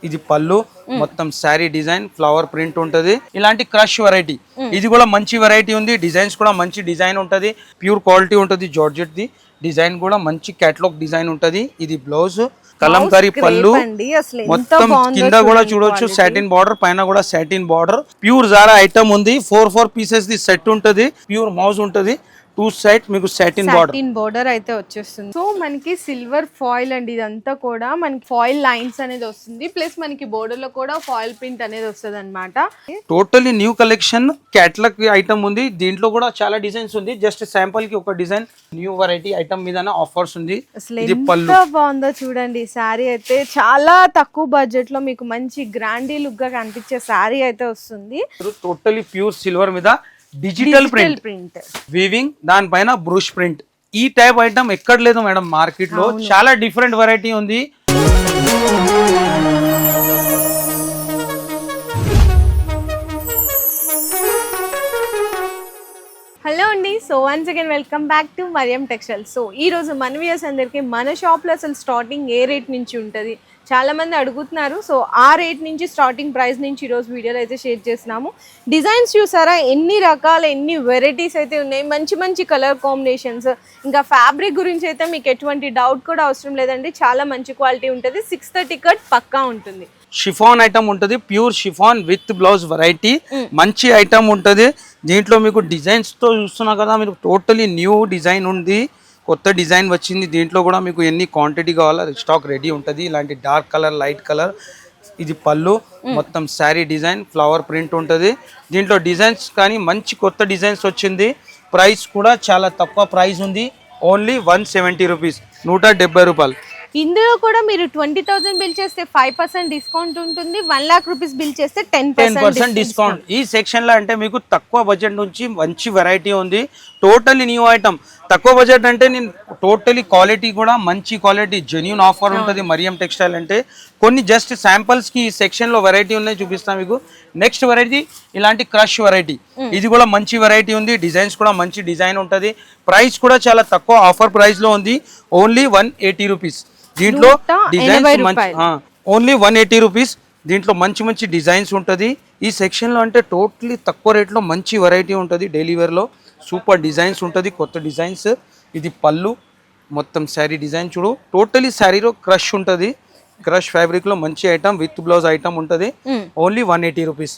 ఇది పళ్ళు మొత్తం శారీ డిజైన్ ఫ్లవర్ ప్రింట్ ఉంటది. ఇలాంటి క్రష్ వెరైటీ ఇది కూడా మంచి వెరైటీ ఉంది. డిజైన్స్ కూడా మంచి డిజైన్ ఉంటది. ప్యూర్ క్వాలిటీ ఉంటది. జార్జెట్ ది డిజైన్ కూడా మంచి కేటలాగ్ డిజైన్ ఉంటది. ఇది బ్లౌజ్ కలంకారీ పళ్ళు మొత్తం కింద కూడా చూడొచ్చు సాటిన్ బార్డర్, పైన కూడా satin border. Pure Zara item ఉంది. 4 పీసెస్ ది సెట్ ఉంటది. ప్యూర్ మౌజ్ ఉంటది. 2 సైడ్ మీకు సాటిన్ బోర్డర్ అయితే వచ్చేస్తుంది. సో మనకి సిల్వర్ ఫాయిల్ అండి, ఇదంతా కూడా మనకి ఫాయిల్ లైన్స్ అనేది వస్తుంది. ప్లస్ మనకి బోర్డర్ లో కూడా ఫాయిల్ ప్రింట్ అనేది వస్తుంది అనమాట. Totally new collection catalogue item ఉంది. దీంట్లో కూడా చాలా డిజైన్స్ ఉంది. జస్ట్ శాంపుల్ కి ఒక డిజైన్ న్యూ వెరైటీ ఐటమ్ మీద ఆఫర్స్ ఉంది. ఇది పళ్ళు బాగుందో చూడండి. శారీ అయితే చాలా తక్కువ బడ్జెట్ లో మీకు మంచి గ్రాండీ లుక్ గా కనిపించే శారీ అయితే వస్తుంది. టోటల్లీ ప్యూర్ సిల్వర్ మీద డిజిటల్ ప్రింట్ వీవింగ్, దానిపైన బ్రూష్ ప్రింట్. ఈ టైప్ ఐటమ్ ఎక్కడ లేదు మేడం మార్కెట్ లో. చాలా డిఫరెంట్ వెరైటీ ఉంది. హలో అండి, so once again welcome back to Mariam textiles. So ఈ రోజు మన వ్యూయర్స్ అందరికి మన షాప్ లో అసలు స్టార్టింగ్ ఏ రేట్ నుంచి ఉంటుంది చాలా మంది అడుగుతున్నారు. సో ఆ రేట్ నుంచి స్టార్టింగ్ ప్రైస్ నుంచి ఈరోజు వీడియోలో అయితే షేర్ చేస్తున్నాము. డిజైన్స్ చూసారా ఎన్ని రకాల ఎన్ని వెరైటీస్ అయితే ఉన్నాయి. మంచి మంచి కలర్ కాంబినేషన్స్. ఇంకా ఫ్యాబ్రిక్ గురించి అయితే మీకు ఎటువంటి డౌట్ కూడా అవసరం లేదండి. చాలా మంచి క్వాలిటీ ఉంటుంది. 630 కట్ పక్కా ఉంటుంది. షిఫాన్ ఐటమ్ ఉంటుంది. Pure chiffon with blouse variety మంచి ఐటమ్ ఉంటుంది. దీంట్లో మీకు డిజైన్స్ తో చూస్తున్నా కదా, మీకు టోటలీ న్యూ డిజైన్ ఉంది. కొత్త డిజైన్ వచ్చింది. దీంట్లో కూడా మీకు ఎన్ని క్వాంటిటీ కావాలో స్టాక్ రెడీ ఉంటుంది. ఇలాంటి డార్క్ కలర్, లైట్ కలర్. ఇది పళ్ళు మొత్తం శారీ డిజైన్ ఫ్లవర్ ప్రింట్ ఉంటుంది. దీంట్లో డిజైన్స్ కానీ మంచి కొత్త డిజైన్స్ వచ్చింది. ప్రైస్ కూడా చాలా తక్కువ ప్రైస్ ఉంది. ఓన్లీ 170 రూపీస్, 170 రూపాయలు. ఇందులో కూడా మీరు 20,000 బిల్ చేస్తే 5% డిస్కౌంట్ ఉంటుంది. 1 lakh రూపీస్ బిల్ చేస్తే 10% డిస్కౌంట్. ఈ సెక్షన్ లో అంటే మీకు తక్కువ బడ్జెట్ నుంచి మంచి వెరైటీ ఉంది. Totally new item. తక్కువ బడ్జెట్ అంటే నేను టోటలీ క్వాలిటీ కూడా మంచి క్వాలిటీ జెన్యూన్ ఆఫర్ ఉంటుంది. మరియం టెక్స్టైల్ అంటే కొన్ని జస్ట్ శాంపుల్స్ కి ఈ సెక్షన్ లో వెరైటీ ఉన్నాయి, చూపిస్తాను మీకు. నెక్స్ట్ వెరైటీ ఇలాంటి క్రష్ వెరైటీ. ఇది కూడా మంచి వెరైటీ ఉంది. డిజైన్స్ కూడా మంచి డిజైన్ ఉంటుంది. ప్రైస్ కూడా చాలా తక్కువ ఆఫర్ ప్రైస్ లో ఉంది. Only 180 rupees. దీంట్లో డిజైన్స్ మంచి ఓన్లీ 180 రూపీస్. దీంట్లో మంచి మంచి డిజైన్స్ ఉంటుంది. ఈ సెక్షన్ లో అంటే టోటలీ తక్కువ రేట్ లో మంచి వెరైటీ ఉంటుంది. డైలీ వేర్ లో సూపర్ డిజైన్స్ ఉంటుంది, కొత్త డిజైన్స్. ఇది పళ్ళు మొత్తం శారీ డిజైన్ చూడు. టోటలీ శారీలో క్రష్ ఉంటుంది. క్రష్ ఫ్యాబ్రిక్ లో మంచి ఐటమ్ విత్ బ్లౌజ్ ఐటమ్ ఉంటుంది. Only 180 rupees.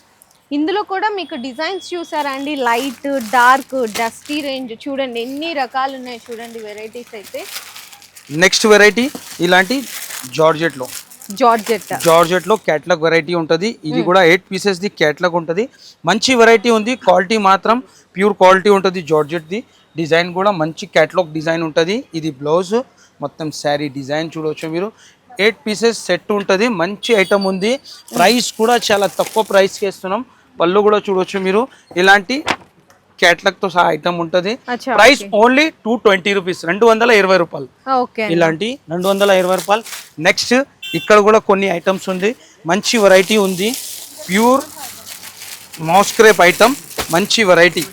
ఇందులో కూడా మీకు డిజైన్స్ చూసారా అండి, లైట్ డార్క్ డస్టీ రేంజ్ చూడండి ఎన్ని రకాలు ఉన్నాయి చూడండి వెరైటీస్ అయితే. నెక్స్ట్ వెరైటీ ఇలాంటి జార్జెట్ లో కేటలాగ్ వెరైటీ ఉంటుంది. ఇది కూడా 8 పీసెస్ ది కేటలాగ్ ఉంటుంది. మంచి వెరైటీ ఉంది. క్వాలిటీ మాత్రం ప్యూర్ క్వాలిటీ ఉంటుంది. జార్జెట్ ది డిజైన్ కూడా మంచి కేటలాగ్ డిజైన్ ఉంటుంది. ఇది బ్లౌజ్ మొత్తం శారీ డిజైన్ చూడవచ్చు మీరు. 8 పీసెస్ సెట్ ఉంటుంది. మంచి ఐటమ్ ఉంది. ప్రైస్ కూడా చాలా తక్కువ ప్రైస్కి ఇస్తున్నాం. పళ్ళు కూడా చూడవచ్చు మీరు. ఇలాంటి కేటలాగ్ తో సహా ఐటమ్ ఉంటుంది. ప్రైస్ ఓన్లీ 220 రూపీస్, 220 రూపాయలు. ఇలాంటి 220 రూపాయలు. నెక్స్ట్ ఇక్కడ కూడా కొన్ని ఐటమ్స్ ఉంది. మంచి వెరైటీ ఉంది. ప్యూర్ మౌస్క్రేప్ ఐటమ్ మంచి వెరైటీ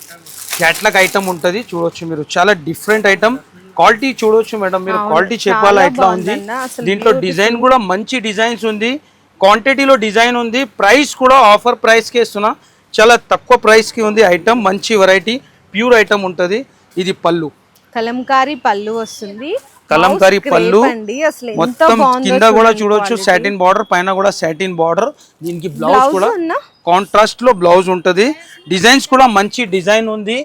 కేటలాగ్ ఐటమ్ ఉంటుంది. చూడొచ్చు మీరు. చాలా డిఫరెంట్ ఐటమ్. క్వాలిటీ చూడొచ్చు మేడం మీరు. క్వాలిటీ చెప్పాలా ఎట్లా ఉంది. దీంట్లో డిజైన్ కూడా మంచి డిజైన్స్ ఉంది. క్వాంటిటీలో డిజైన్ ఉంది. ప్రైస్ కూడా ఆఫర్ ప్రైస్కి ఇస్తున్నా. చాలా తక్కువ ప్రైస్కి ఉంది ఐటమ్. మంచి వెరైటీ ప్యూర్ ఐటమ్ ఉంటుంది. ఇది పళ్ళు కలంకారీ పళ్ళు వస్తుంది. కలంకారీ పళ్ళు మొత్తం కింద కూడా చూడొచ్చు సాటిన్ బార్డర్, పైన కూడా సాటిన్ బార్డర్. దీనికి బ్లౌజ్ కూడా కాంట్రాస్ట్ లో బ్లౌజ్ ఉంటుంది. డిజైన్స్ కూడా మంచి డిజైన్ ఉంది.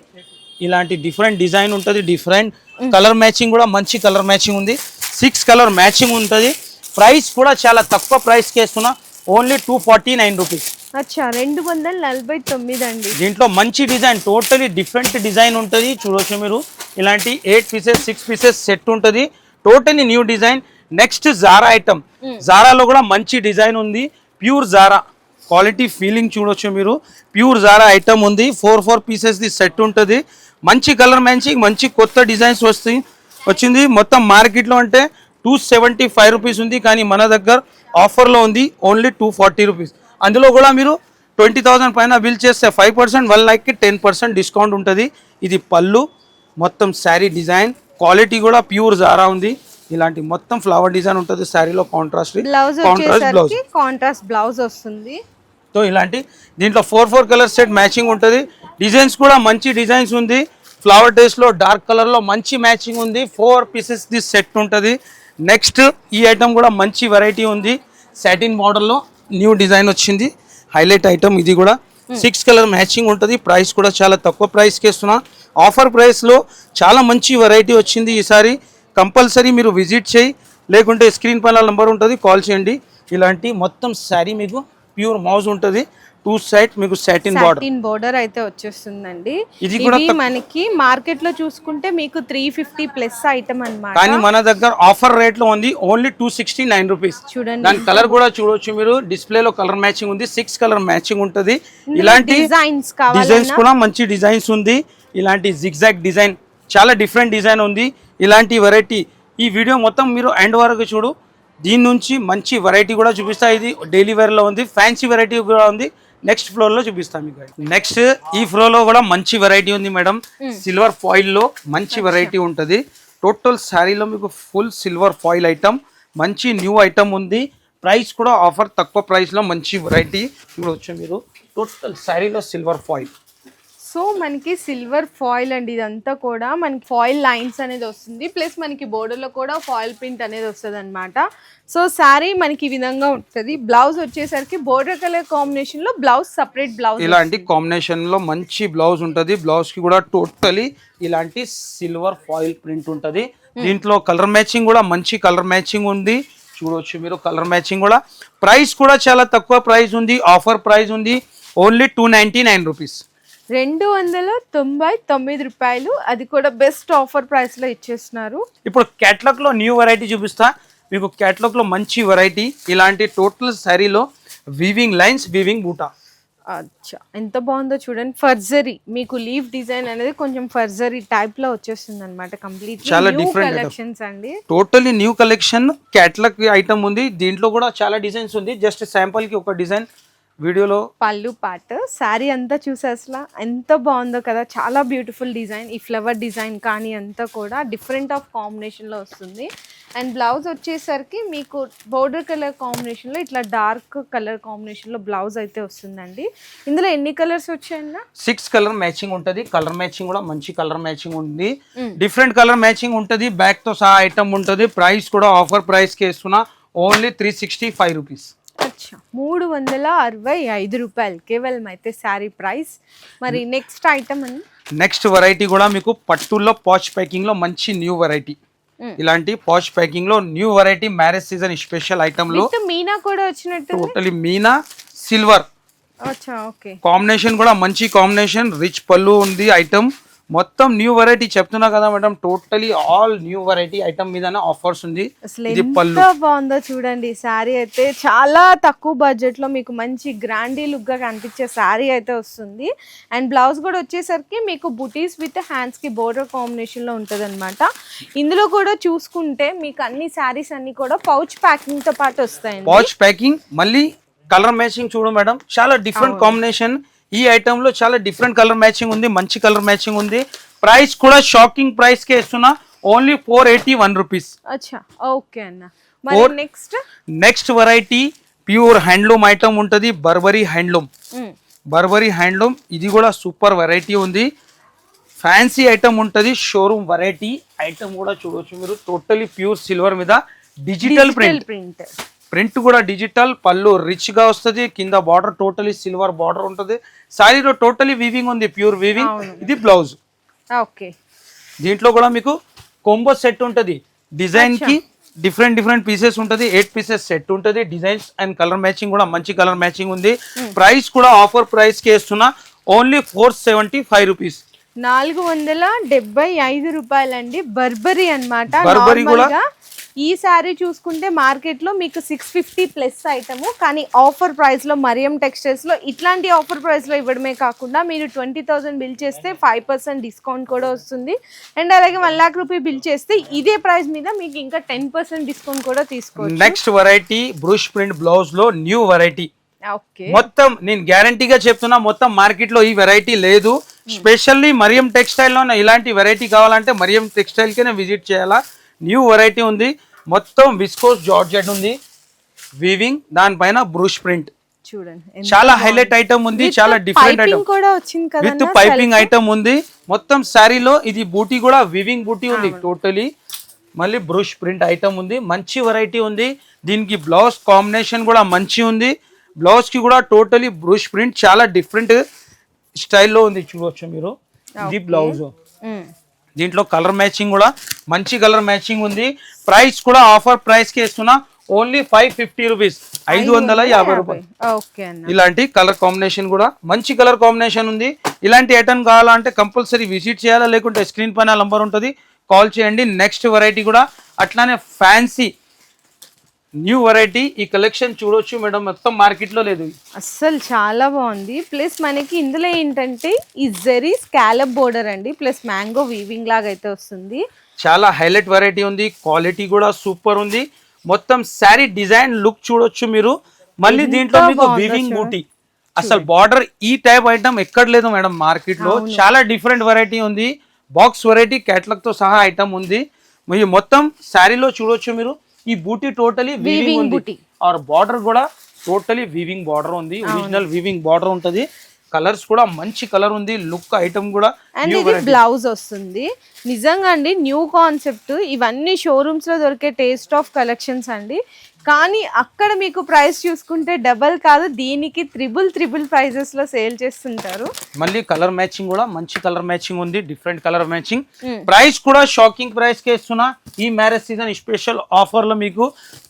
ఇలాంటి డిఫరెంట్ డిజైన్ ఉంటుంది. డిఫరెంట్ కలర్ మ్యాచింగ్ కూడా మంచి కలర్ మ్యాచింగ్ ఉంది. 6 కలర్ మ్యాచింగ్ ఉంటుంది. ప్రైస్ కూడా చాలా తక్కువ ప్రైస్ కి ఇస్తున్నా. Only 249 rupees. 249 అండి. దీంట్లో మంచి డిజైన్ టోటలీ డిఫరెంట్ డిజైన్ ఉంటుంది. చూడొచ్చు మీరు. ఇలాంటి 8 పీసెస్ 6 పీసెస్ సెట్ ఉంటుంది. Totally new design. Next Zara item. జారాలో కూడా మంచి డిజైన్ ఉంది. ప్యూర్ జారా క్వాలిటీ ఫీలింగ్ చూడొచ్చు మీరు. ప్యూర్ జారా ఐటమ్ ఉంది. 4 పీసెస్ ది సెట్ ఉంటుంది. మంచి కలర్ మ్యాచింగ్, మంచి కొత్త డిజైన్స్ వచ్చింది. మొత్తం మార్కెట్లో అంటే 275 రూపీస్ ఉంది. కానీ మన దగ్గర ఆఫర్లో ఉంది ఓన్లీ 240 రూపీస్. అందులో కూడా మీరు 20,000 పైన బిల్ చేస్తే 5%, 1 lakh కి 10% డిస్కౌంట్ ఉంటుంది. ఇది పళ్ళు మొత్తం శారీ డిజైన్. క్వాలిటీ కూడా ప్యూర్ జారా ఉంది. ఇలాంటి మొత్తం ఫ్లవర్ డిజైన్ ఉంటుంది శారీలో కాంట్రాస్ట్ బ్లౌజ్ వచ్చేసరికి కాంట్రాస్ట్ బ్లౌజ్ వస్తుంది. సో ఇలాంటి దీంట్లో 4 కలర్ సెట్ మ్యాచింగ్ ఉంటుంది. డిజైన్స్ కూడా మంచి డిజైన్స్ ఉంది. ఫ్లవర్ టేస్ట్ లో డార్క్ కలర్ లో మంచి మ్యాచింగ్ ఉంది. 4 పీసెస్ ది సెట్ ఉంటుంది. నెక్స్ట్ ఈ ఐటమ్ కూడా మంచి వెరైటీ ఉంది. సాటిన్ మోడల్ లో న్యూ డిజైన్ వచ్చింది. హైలైట్ ఐటమ్ ఇది కూడా 6 కలర్ మ్యాచింగ్ ఉంటుంది. ప్రైస్ కూడా చాలా తక్కువ ప్రైస్కి ఇస్తున్నా. ఆఫర్ ప్రైస్లో చాలా మంచి వెరైటీ వచ్చింది ఈసారి. కంపల్సరీ మీరు విజిట్ చేయి, లేకుంటే స్క్రీన్ పైన నెంబర్ ఉంటుంది, కాల్ చేయండి. ఇలాంటి మొత్తం శారీ మీకు ప్యూర్ మౌజ్ ఉంటుంది. 2 సైడ్ మీకు సాటిన్ బోర్డర్ అయితే వచ్చేస్తుందండి. ఇది కూడా మనకి మార్కెట్ లో చూసుకుంటే మీకు 350 ప్లస్ ఐటమ్ అన్నమాట. కానీ మన దగ్గర ఆఫర్ రేట్ లో ఉంది ఓన్లీ 269 రూపీస్. చూడండి, దాని కలర్ కూడా చూడొచ్చు మీరు. డిస్ప్లే లో కలర్ మ్యాచింగ్ ఉంది. 6 కలర్ మ్యాచింగ్ ఉంటుంది. ఇలాంటి డిజైన్స్ కూడా మంచి డిజైన్స్ ఉంది. ఇలాంటి జిగ్జాగ్ డిజైన్ చాలా డిఫరెంట్ డిజైన్ ఉంది. ఇలాంటి వెరైటీ ఈ వీడియో మొత్తం మీరు ఎండ్ వరకు చూడు. దీని నుంచి మంచి వెరైటీ కూడా చూపిస్తా. ఇది డైలీ వేర్ లో ఉంది. ఫ్యాన్సీ వెరైటీ కూడా ఉంది. నెక్స్ట్ ఫ్లోర్ లో చూపిస్తాను మీకు. నెక్స్ట్ ఈ ఫ్లోర్ లో కూడా మంచి వెరైటీ ఉంది మేడం. సిల్వర్ ఫాయిల్ లో మంచి వెరైటీ ఉంటుంది. టోటల్ శారీలో మీకు ఫుల్ సిల్వర్ ఫాయిల్ ఐటమ్, మంచి న్యూ ఐటమ్ ఉంది. ప్రైస్ కూడా ఆఫర్ తక్కువ ప్రైస్ లో మంచి వెరైటీ చూడవచ్చు మీరు. టోటల్ శారీలో సిల్వర్ ఫాయిల్. సో మనకి సిల్వర్ ఫాయిల్ అండి. ఇదంతా కూడా మనకి ఫాయిల్ లైన్స్ అనేది వస్తుంది. ప్లస్ మనకి బోర్డర్లో కూడా ఫాయిల్ ప్రింట్ అనేది వస్తుంది అనమాట. సో శారీ మనకి ఈ విధంగా ఉంటుంది. బ్లౌజ్ వచ్చేసరికి బోర్డర్ కలర్ కాంబినేషన్ లో బ్లౌజ్ సపరేట్ బ్లౌజ్ ఇలాంటి కాంబినేషన్ లో మంచి బ్లౌజ్ ఉంటుంది. బ్లౌజ్ కి కూడా టోటలీ ఇలాంటి సిల్వర్ ఫాయిల్ ప్రింట్ ఉంటుంది. దీంట్లో కలర్ మ్యాచింగ్ కూడా మంచి కలర్ మ్యాచింగ్ ఉంది. చూడవచ్చు మీరు కలర్ మ్యాచింగ్ కూడా. ప్రైస్ కూడా చాలా తక్కువ ప్రైస్ ఉంది. ఆఫర్ ప్రైస్ ఉంది ఓన్లీ 299 రూపీస్. 299 రూపాయలు. అది కూడా బెస్ట్ ఆఫర్ ప్రైస్ లో ఇచ్చేస్తున్నారు. ఇప్పుడు క్యాటలాగ్ లో న్యూ వెరైటీ చూపిస్తా మీకు. క్యాటలాగ్ లో మంచి వెరైటీ. ఇలాంటి టోటల్ శారీలో వీవింగ్ లైన్స్, వీవింగ్ బూటా. అచ్చా, ఎంత బాగుందో చూడండి. ఫర్జరీ మీకు లీఫ్ డిజైన్ అనేది కొంచెం ఫర్జరీ టైప్ లో వచ్చేస్తుంది అనమాట. కంప్లీట్ చాలా డిఫరెంట్ కలెక్షన్స్ అండి. Totally new collection. Catalogue item ఉంది. దీంట్లో కూడా చాలా డిజైన్స్ ఉంది. జస్ట్ శాంపుల్ కి ఒక డిజైన్ వీడియోలో. పళ్ళు పాట శారీ అంతా చూసే అసలు ఎంత బాగుందో కదా. చాలా బ్యూటిఫుల్ డిజైన్. ఈ ఫ్లవర్ డిజైన్ కానీ అంతా కూడా డిఫరెంట్ ఆఫ్ కాంబినేషన్లో వస్తుంది. అండ్ బ్లౌజ్ వచ్చేసరికి మీకు బోర్డర్ కలర్ కాంబినేషన్లో ఇట్లా డార్క్ కలర్ కాంబినేషన్లో బ్లౌజ్ అయితే వస్తుందండి. ఇందులో ఎన్ని కలర్స్ వచ్చాయన్నా? 6 కలర్ మ్యాచింగ్ ఉంటుంది. కలర్ మ్యాచింగ్ కూడా మంచి కలర్ మ్యాచింగ్ ఉంది. డిఫరెంట్ కలర్ మ్యాచింగ్ ఉంటుంది. బ్యాక్ తో సహా ఐటమ్ ఉంటుంది. ప్రైస్ కూడా ఆఫర్ ప్రైస్ కి ఇస్తున్నా ఓన్లీ 365 రూపీస్. అచ్చా, 365 రూపాయలు కేవలం అయితే శారీ ప్రైస్. మరి నెక్స్ట్ ఐటమ్ అండి. నెక్స్ట్ వెరైటీ కూడా మీకు పట్టుల్లో పాచ్ ప్యాకింగ్ లో మంచి న్యూ వెరైటీ. ఇలాంటి పాచ్ ప్యాకింగ్ లో new variety. Marriage season special item లో మీనా కూడా వచ్చినట్టు. టోటలీ మీనా సిల్వర్ కాంబినేషన్ కూడా మంచి కాంబినేషన్. రిచ్ పళ్ళు ఉంది ఐటమ్. మొత్తం న్యూ వెరైటీ చెప్తున్నా కదా madam. Totally all new variety item మీద ఆఫర్స్ ఉంది. ఎంత బాగుందో చూడండి. శారీ అయితే చాలా తక్కువ బడ్జెట్ లో మీకు మంచి గ్రాండీ లుక్ గా కనిపించే శారీ అయితే వస్తుంది. అండ్ బ్లౌజ్ కూడా వచ్చేసరికి మీకు బుటీస్ విత్ హ్యాండ్స్ కి బోర్డర్ కాంబినేషన్ లో ఉంటది అనమాట. ఇందులో కూడా చూసుకుంటే మీకు అన్ని శారీస్ అన్ని కూడా పౌచ్ ప్యాకింగ్ తో పాటు వస్తాయి. పౌచ్ ప్యాకింగ్ మళ్ళీ కలర్ మ్యాచింగ్ చూడు మేడం. చాలా డిఫరెంట్ కాంబినేషన్. ఈ ఐటమ్ లో చాలా డిఫరెంట్ కలర్ మ్యాచింగ్ ఉంది. మంచి కలర్ మ్యాచింగ్ ఉంది. ప్రైస్ కూడా షాకింగ్ ప్రైస్ కే ఇస్తున్నా ఓన్లీ 481 రూపీస్. అచ్చా, ఓకే అన్న. మరి next variety pure handloom item ఉంటుంది. Burberry handloom. బర్బరీ హ్యాండ్లూమ్ ఇది కూడా సూపర్ వెరైటీ ఉంది. ఫ్యాన్సీ ఐటమ్ ఉంటుంది. షోరూమ్ వెరైటీ ఐటమ్ కూడా చూడవచ్చు మీరు. టోటలీ ప్యూర్ సిల్వర్ మీద డిజిటల్ ప్రింట్. ప్రింట్ కూడా డిజిటల్. పళ్ళు రిచ్ గా వస్తుంది. కింద బార్డర్ టోటలీ సిల్వర్ బార్డర్ ఉంటుంది. శారీలో టోటలీ వీవింగ్ ఉంది. Pure weaving. ఇది బ్లౌజ్. ఓకే, దీంట్లో కూడా మీకు కోంబో సెట్ ఉంటుంది. డిజైన్ కి డిఫరెంట్ పీసెస్ ఉంటుంది. 8 పీసెస్ సెట్ ఉంటుంది. డిజైన్స్ అండ్ కలర్ మ్యాచింగ్ కూడా మంచి కలర్ మ్యాచింగ్ ఉంది. ప్రైస్ కూడా ఆఫర్ ప్రైస్ కి ఇస్తున్నా ఓన్లీ 475 రూపీస్. 475 రూపాయలండి. బర్బరీ అన్నమాట. బర్బరీ కూడా ఈ శారీ చూసుకుంటే మార్కెట్ లో మీకు 650 ప్లస్ ఐటమ్. కానీ ఆఫర్ ప్రైస్ లో మరియం టెక్స్టైల్స్ లో ఇట్లాంటి ఆఫర్ ప్రైస్ లో ఇవ్వడమే కాకుండా మీరు 20,000 బిల్ చేస్తే 5% డిస్కౌంట్ కూడా వస్తుంది. అండ్ అలాగే 1 lakh రూపీ బిల్ చేస్తే ఇదే ప్రైస్ మీద మీకు ఇంకా 10% డిస్కౌంట్ కూడా తీసుకోవచ్చు. నెక్స్ట్ వెరైటీ బ్రూష్ ప్రింట్ బ్లౌజ్ లో న్యూ వెరైటీ. ఓకే, మొత్తం నేను గ్యారంటీగా చెప్తున్నా మొత్తం మార్కెట్ లో ఈ వెరైటీ లేదు. స్పెషల్లీ మరియం టెక్స్టైల్ లో ఇలాంటి వెరైటీ కావాలంటే మరియం టెక్స్టైల్ కి విజిట్ చేయాలా. న్యూ వెరైటీ ఉంది, మొత్తం విస్కోస్ జార్జెట్ ఉంది, వీవింగ్, దానిపైన బ్రూష్ ప్రింట్. చూడండి చాలా హైలైట్ ఐటమ్ ఉంది, చాలా డిఫరెంట్ ఐటమ్ కూడా వచ్చింది కదా, విత్ పైపింగ్ ఐటమ్ ఉంది. మొత్తం శారీలో ఇది బూటీ కూడా వివింగ్ బూటీ ఉంది టోటలీ. మళ్ళీ బ్రూష్ ప్రింట్ ఐటమ్ ఉంది, మంచి వెరైటీ ఉంది. దీనికి బ్లౌజ్ కాంబినేషన్ కూడా మంచి ఉంది. బ్లౌజ్ కి కూడా టోటలీ బ్రూష్ ప్రింట్ చాలా డిఫరెంట్ స్టైల్లో ఉంది, చూడవచ్చు మీరు. ఇది బ్లౌజ్, దీంట్లో కలర్ మ్యాచింగ్ కూడా మంచి కలర్ మ్యాచింగ్ ఉంది. ప్రైస్ కూడా ఆఫర్ ప్రైస్ కి ఇస్తున్నా, ఓన్లీ 550 రూపీస్, 550 రూపాయలు. ఇలాంటి కలర్ కాంబినేషన్ కూడా మంచి కలర్ కాంబినేషన్ ఉంది. ఇలాంటి ఐటమ్ కావాలంటే కంపల్సరీ విజిట్ చేయాలా, లేకుంటే స్క్రీన్ పైన నంబర్ ఉంటుంది, కాల్ చేయండి. నెక్స్ట్ వెరైటీ కూడా అట్లానే ఫ్యాన్సీ న్యూ వెరైటీ. ఈ కలెక్షన్ చూడొచ్చు మేడం, మొత్తం మార్కెట్ లో లేదు, అస్సలు చాలా బాగుంది. ప్లస్ మనకి ఇందులో ఏంటంటే ఈ జెరీ స్కాలప్ బోర్డర్ అండి, ప్లస్ మ్యాంగో వీవింగ్ లాగా అయితే వస్తుంది. చాలా హైలైట్ వెరైటీ ఉంది, క్వాలిటీ కూడా సూపర్ ఉంది. మొత్తం శారీ డిజైన్ లుక్ చూడొచ్చు మీరు. మళ్ళీ దీంట్లో మీకు వీవింగ్ బూటీ, అసలు బార్డర్ ఈ టైప్ ఐటమ్ ఎక్కడ లేదు మేడం మార్కెట్ లో. చాలా డిఫరెంట్ వెరైటీ ఉంది, బాక్స్ వెరైటీ కేటలాగ్ తో సహా ఐటమ్ ఉంది. మీరు మొత్తం శారీలో చూడొచ్చు మీరు. ఈ బూటీ టోటలీ వీవింగ్ ఉంది, ఆర్ బార్డర్ కూడా టోటలీ వీవింగ్ బార్డర్ ఉంది, ఒరిజినల్ వీవింగ్ బార్డర్ ఉంటది. కలర్స్ కూడా మంచి కలర్ ఉంది, లుక్ ఐటమ్ కూడా. అండ్ ఇది బ్లౌజ్ వస్తుంది. నిజంగా అండి న్యూ కాన్సెప్ట్, ఇవన్నీ షోరూమ్స్ లో దొరికే టేస్ట్ ఆఫ్ కలెక్షన్స్ అండి. కానీ అక్కడ మీకు ప్రైస్ చూసుకుంటే డబల్ కాదు, దీనికి త్రిబుల్ ప్రైజెస్ లో సేల్ చేస్తుంటారు. మళ్ళీ కలర్ మ్యాచింగ్ కూడా మంచి కలర్ మ్యాచింగ్ ఉంది, డిఫరెంట్ కలర్ మ్యాచింగ్. ప్రైస్ కూడా షాకింగ్ ప్రైస్ కి ఇస్తున్నా. ఈ మ్యారేజ్ సీజన్ స్పెషల్ ఆఫర్ లో మీకు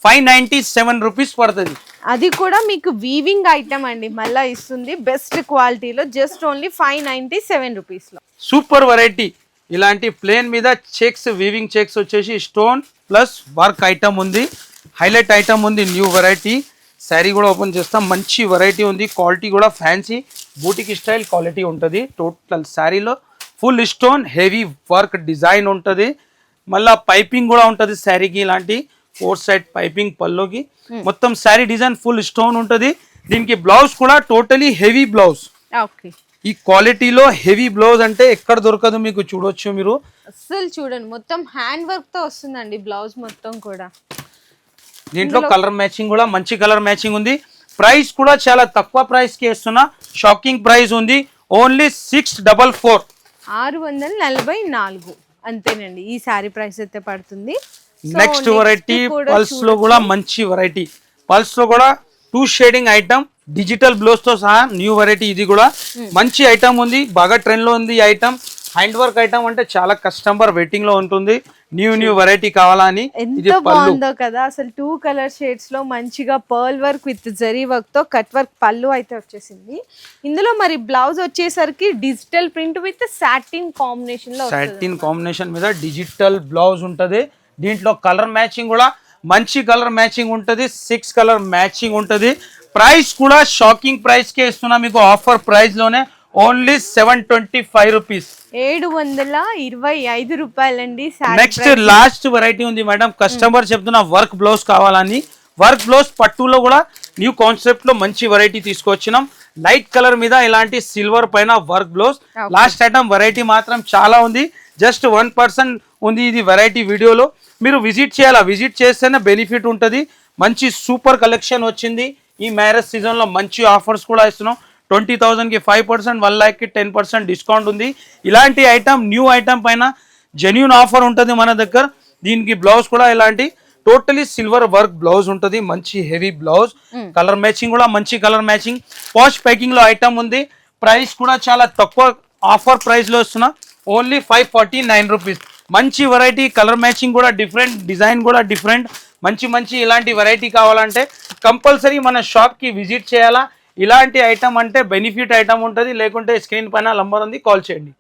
597 రూపీస్ పడుతుంది. అది కూడా మీకు వీవింగ్ ఐటమ్ అండి, మళ్ళీ ఇస్తుంది బెస్ట్ క్వాలిటీలో, జస్ట్ ఓన్లీ 597 రూపీస్ లో. Super variety. ఇలాంటి ప్లేన్ మీద చెక్స్, వీవింగ్ చెక్స్ వచ్చేసి స్టోన్ ప్లస్ వర్క్ ఐటమ్ ఉంది, హైలైట్ ఐటమ్ ఉంది, న్యూ వెరైటీ. శారీ కూడా ఓపెన్ చేస్తాం, మంచి వెరైటీ ఉంది, క్వాలిటీ కూడా ఫ్యాన్సీ బూటిక్ స్టైల్ క్వాలిటీ ఉంటుంది. టోటల్ శారీలో full stone heavy work design ఉంటుంది. మళ్ళీ పైపింగ్ కూడా ఉంటుంది శారీకి, ఇలాంటి 4 సైడ్ పైపింగ్ పల్లోకి. మొత్తం శారీ డిజైన్ ఫుల్ స్టోన్ ఉంటుంది. దీనికి బ్లౌజ్ కూడా టోటలీ హెవీ బ్లౌజ్. ఈ క్వాలిటీలో హెవీ బ్లౌజ్ అంటే ఎక్కడ దొరకదు మీకు, చూడొచ్చు మీరు. అసలు చూడండి మొత్తం హ్యాండ్ వర్క్ తో వస్తుందండి బ్లౌజ్ మొత్తం కూడా. దీంట్లో కలర్ మ్యాచింగ్ కూడా మంచి కలర్ మ్యాచింగ్ ఉంది. ప్రైస్ కూడా చాలా తక్కువ ప్రైస్ కి ఇస్తున్నా, షాకింగ్ ప్రైస్ ఉంది, ఓన్లీ 644, 644 అంతేనండి. ఈ శారీ ప్రైస్ అయితే పడుతుంది. నెక్స్ట్ వెరైటీ పల్స్ లో కూడా మంచి వెరైటీ, పల్స్ లో కూడా 2 షేడింగ్ ఐటమ్, డిజిటల్ బ్లౌజ్ తో సహా న్యూ వెరైటీ. ఇది కూడా మంచి ఐటమ్ ఉంది, బాగా ట్రెండ్ లో ఉంది ఈ ఐటమ్. హ్యాండ్ వర్క్ ఐటమ్ అంటే చాలా కస్టమర్ వెయిటింగ్ లో ఉంటుంది, న్యూ వెరైటీ కావాలని. ఎంత బాగుందో కదా అసలు, 2 కలర్ షేడ్స్ లో మంచిగా pearl work with zari work తో కట్ వర్క్ పళ్ళు అయితే వచ్చేసింది. ఇందులో మరి బ్లౌజ్ వచ్చేసరికి digital print with satin combination లో, సాటిన్ కాంబినేషన్ మీద డిజిటల్ బ్లౌజ్ ఉంటది. దీంట్లో కలర్ మ్యాచింగ్ కూడా మంచి కలర్ మ్యాచింగ్ ఉంటది, 6 కలర్ మ్యాచింగ్ ఉంటది. ప్రైస్ కూడా షాకింగ్ ప్రైస్ కే ఇస్తున్నా మీకు, ఆఫర్ ప్రైస్ లోనే, ఓన్లీ 725 రూపీస్, 725 రూపాయలండి. నెక్స్ట్ లాస్ట్ వెరైటీ ఉంది మేడం, కస్టమర్ చెప్తున్నా వర్క్ బ్లౌజ్ కావాలని. వర్క్ బ్లౌజ్ పట్టులో కూడా న్యూ కాన్సెప్ట్ లో మంచి వెరైటీ తీసుకొచ్చినాం. లైట్ కలర్ మీద ఇలాంటి సిల్వర్ పైన work blouse. Last item variety మాత్రం చాలా ఉంది, జస్ట్ 1% ఉంది ఇది వెరైటీ. వీడియోలో మీరు విజిట్ చేయాలా, విజిట్ చేస్తేనే బెనిఫిట్ ఉంటుంది. మంచి సూపర్ కలెక్షన్ వచ్చింది. ఈ మ్యారేజ్ సీజన్ లో మంచి ఆఫర్స్ కూడా ఇస్తున్నాం. 20,000 కి 5%, 1 lakh కి 10% డిస్కౌంట్ ఉంది. ఇలాంటి ఐటమ్ న్యూ ఐటమ్ పైన జెన్యూన్ ఆఫర్ ఉంటుంది మన దగ్గర. దీనికి బ్లౌజ్ కూడా ఇలాంటి టోటలీ సిల్వర్ వర్క్ బ్లౌజ్ ఉంటుంది, మంచి హెవీ బ్లౌజ్. కలర్ మ్యాచింగ్ కూడా మంచి కలర్ మ్యాచింగ్, పాష్ ప్యాకింగ్ లో ఐటమ్ ఉంది. ప్రైస్ కూడా చాలా తక్కువ ఆఫర్ ప్రైస్ లో ఇస్తున్నా, ఓన్లీ 549 రూపీస్. మంచి వెరైటీ, కలర్ మ్యాచింగ్ కూడా డిఫరెంట్, డిజైన్ కూడా డిఫరెంట్. మంచి ఇలాంటి వెరైటీ కావాలంటే కంపల్సరీ మన షాప్ కి విజిట్ చేయాలా. ఇలాంటి ఐటమ్ అంటే బెనిఫిట్ ఐటమ్ ఉంటుంది, లేకుంటే స్క్రీన్ పైన నంబర్ ఉంది, కాల్ చేయండి.